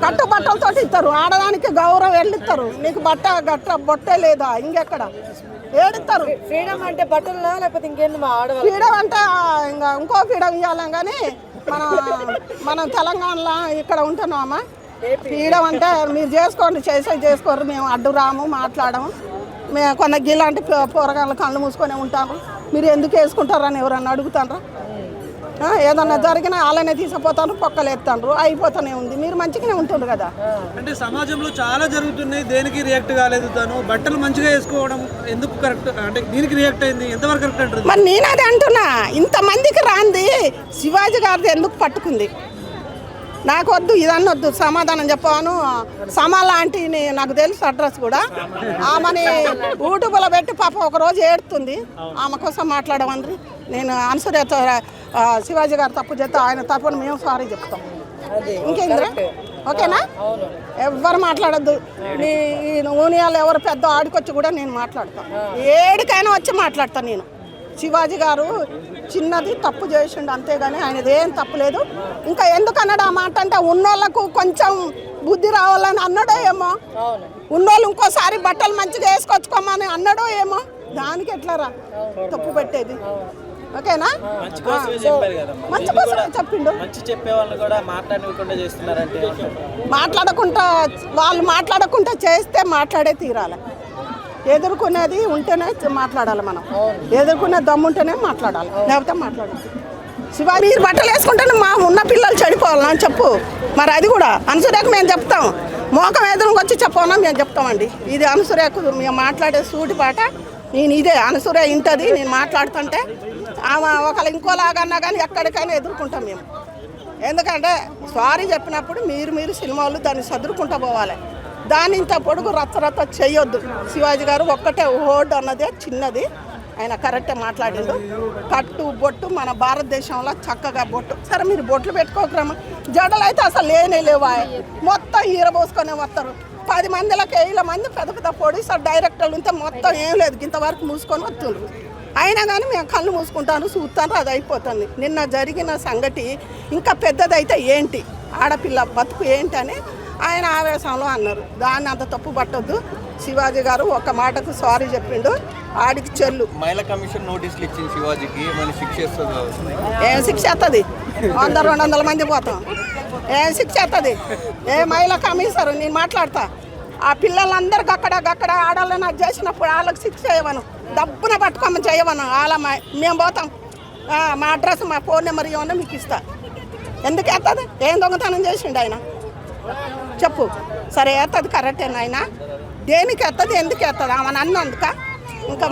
కట్టుబట్టలతో ఇస్తారు. ఆడదానికి గౌరవం వెళ్ళిస్తారు. నీకు బొట్టే లేదా ఇంకెక్కడ ఏడిస్తారు? ఫ్రీడమ్ అంటే బట్టలు లేకపోతే ఇంకేంది? మా ఆడవాళ్ళు ఫ్రీడమ్ అంటే ఇంకా ఇంకో ఫ్రీడమ్ ఇవ్వాలి. కానీ మనం తెలంగాణలో ఇక్కడ ఉంటున్నామా? ఫ్రీడమ్ అంటే మీరు చేసుకోండి, చేసుకోరు. మేము అడ్డు రాము, మాట్లాడము. మేము కొన్న గిలాంటి పోరగాళ్ళ కళ్ళు మూసుకొని ఉంటాము. మీరు ఎందుకు వేసుకుంటారని ఎవరన్నా అడుగుతారా? ఏదన్నా జరిగినా అలానే తీసుకుపోతారు, పొక్కలు ఎత్తారు, అయిపోతూనే ఉంది. మీరు మంచిగానే ఉంటుండ్రు కదా. అంటే సమాజంలో చాలా జరుగుతున్నాయి, దేనికి రియాక్ట్ కాలేదు. తను బట్టలు మంచిగా వేసుకోవడం ఎందుకు కరెక్ట్ అంటే దీనికి రియాక్ట్ అయింది, ఎంతవరకు కరెక్ట్ అంటారు? మరి నేను అదే అంటున్నా, ఇంతమందికి రాంది శివాజీ గారిది ఎందుకు పట్టుకుంది? నాకు వద్దు, ఇదన్నీ వద్దు, సమాధానం చెప్పాను. సమాల ఆంటీని నాకు తెలుసు అడ్రస్ కూడా. ఆమెని యూట్యూబ్లో పెట్టి పాప ఒకరోజు ఏడుతుంది. ఆమె కోసం మాట్లాడమని నేను అనుసరితో శివాజీ గారు తప్పు చేస్తే ఆయన తప్పుని మేము సారీ చెప్తాం. ఇంకేంద్రా? ఓకేనా? ఎవ్వరు మాట్లాడద్దు. ఈ ఊనియాలు ఎవరు పెద్ద ఆడికొచ్చి కూడా నేను మాట్లాడతాను. ఏడికైనా వచ్చి మాట్లాడతాను నేను. శివాజీ గారు చిన్నది తప్పు చేసిండు అంతేగాని ఆయనది ఏం తప్పు లేదు. ఇంకా ఎందుకన్నాడు ఆ మాట అంటే ఉన్నోళ్ళకు కొంచెం బుద్ధి రావాలని అన్నాడో ఏమో. ఉన్నోళ్ళు ఇంకోసారి బట్టలు మంచిగా వేసుకొచ్చుకోమని అన్నాడో ఏమో. దానికి ఎట్లారా తప్పు పెట్టేది? ఓకేనా? మంచి కోసమే చెప్పారు కదా. మంచి కోసమే చెప్పిండు. మంచి చెప్పే వాళ్ళు కూడా మాట్లాడకుండా చేస్తున్నారంటే వాళ్ళు మాట్లాడకుండా చేస్తే మాట్లాడే తీరాలి. ఎదుర్కొనేది ఉంటేనే మాట్లాడాలి. మనం ఎదుర్కొనే దమ్ముంటేనే మాట్లాడాలి, లేకపోతే మాట్లాడాలి. శివ మీరు బట్టలు వేసుకుంటేనే మా ఉన్న పిల్లలు చెడిపోవాలని చెప్పు. మరి అది కూడా అనసూర్యకు మేము చెప్తాం. మోకం ఎదురుకు వచ్చి చెప్పమన్నా మేము చెప్తామండి. ఇది అనసూర్యకు మేము మాట్లాడే సూటి పాట. నేను ఇదే అనసూర్య ఇంటది నేను మాట్లాడుతుంటే ఆమె ఒకళ్ళు ఇంకోలాగన్నా కానీ ఎక్కడికైనా ఎదుర్కొంటాం మేము. ఎందుకంటే సారీ చెప్పినప్పుడు మీరు సినిమాలు దాన్ని చదువుకుంటూ పోవాలి. దాని ఇంత పొడుగు రచ్చ చేయొద్దు. శివాజీ గారు ఒక్కటే ఓడ్ అన్నదే చిన్నది. ఆయన కరెక్టే మాట్లాడిండు. కట్టు బొట్టు మన భారతదేశంలో చక్కగా బొట్టు. సరే మీరు బొట్లు పెట్టుకోకరమ్మా. జడలు అయితే అసలు లేనే లేవా, మొత్తం ఈరబోసుకొని వస్తారు. 10 మందిలకు 7 మంది పెద్ద ప్రొడ్యూసర్ డైరెక్టర్లు ఉంటే మొత్తం ఏం లేదు, ఇంతవరకు మూసుకొని వస్తుండ్రు. అయినా కానీ మేము కళ్ళు మూసుకుంటాను, చూస్తాను, అది అయిపోతుంది. నిన్న జరిగిన సంగతి ఇంకా పెద్దదైతే ఏంటి, ఆడపిల్ల బతుకు ఏంటి అని ఆయన ఆవేశంలో అన్నారు. దాన్ని అంత తప్పు పట్టొద్దు. శివాజీ గారు ఒక మాటకు సారీ చెప్పిండు. ఆడికి చెల్లు మహిళా కమిషన్ నోటీసులు ఇచ్చింది శివాజీకి. ఏం శిక్ష వస్తుంది? 100-200 మంది పోతాం. ఏం శిక్ష వస్తుంది? ఏ మహిళా కమిషనర్ నేను మాట్లాడతా. ఆ పిల్లలందరికి అక్కడ ఆడాలని అది చేసినప్పుడు వాళ్ళకి శిక్ష చేయమను, డబ్బున పట్టుకోమని చేయమను. మేము పోతాం. మా అడ్రస్ మా ఫోన్ నెంబర్ ఇవ్వమన్నా మీకు ఇస్తా. ఎందుకు వేస్తుంది? ఏం దొంగతనం చేసిండు ఆయన చెప్పు. సరే వేస్తుంది, కరెక్టేనా? ఆయన దేనికి వేస్తుంది, ఎందుకు వేస్తుంది? ఆమె అన్నందుక ఇంకా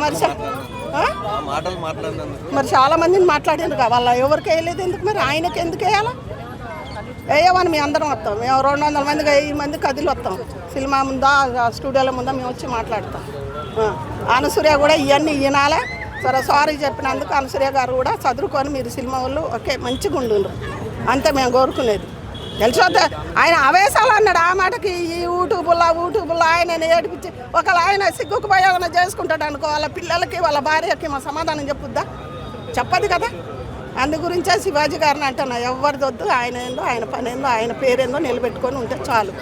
మరి చాలా మందిని మాట్లాడారు కదా, వాళ్ళ ఎవరికి వేయలేదు ఎందుకు? మరి ఆయనకి ఎందుకు వేయాలా? వేయమని మేము అందరం వస్తాం. మేము 200 మందికి 1000 మంది కదిలి వస్తాం. సినిమా ముందా స్టూడియోల ముందా మేము వచ్చి మాట్లాడతాం. అనసూర్య కూడా ఇవన్నీ వినాలే. సరే సారీ చెప్పినందుకు అనసూర్య గారు కూడా చదువుకొని మీరు సినిమా వాళ్ళు ఓకే మంచిగా ఉండు అంతే మేము కోరుకునేది. తెలిసిపోతే ఆయన ఆవేశాలు అన్నాడు. ఆ మాటకి ఈ యూట్యూబ్లో ఆయన ఏడిపించి ఒకవేళ ఆయన సిగ్గుకు పోయేదన్నా చేసుకుంటాడు అనుకో, వాళ్ళ పిల్లలకి వాళ్ళ భార్యకి మా సమాధానం చెప్పుద్దా? చెప్పదు కదా. అందు గురించే శివాజీ గారిని అంటున్నా, ఎవరిదొద్దు. ఆయన ఏందో ఆయన పని ఏందో ఆయన పేరేందో నిలబెట్టుకొని ఉంటే చాలు.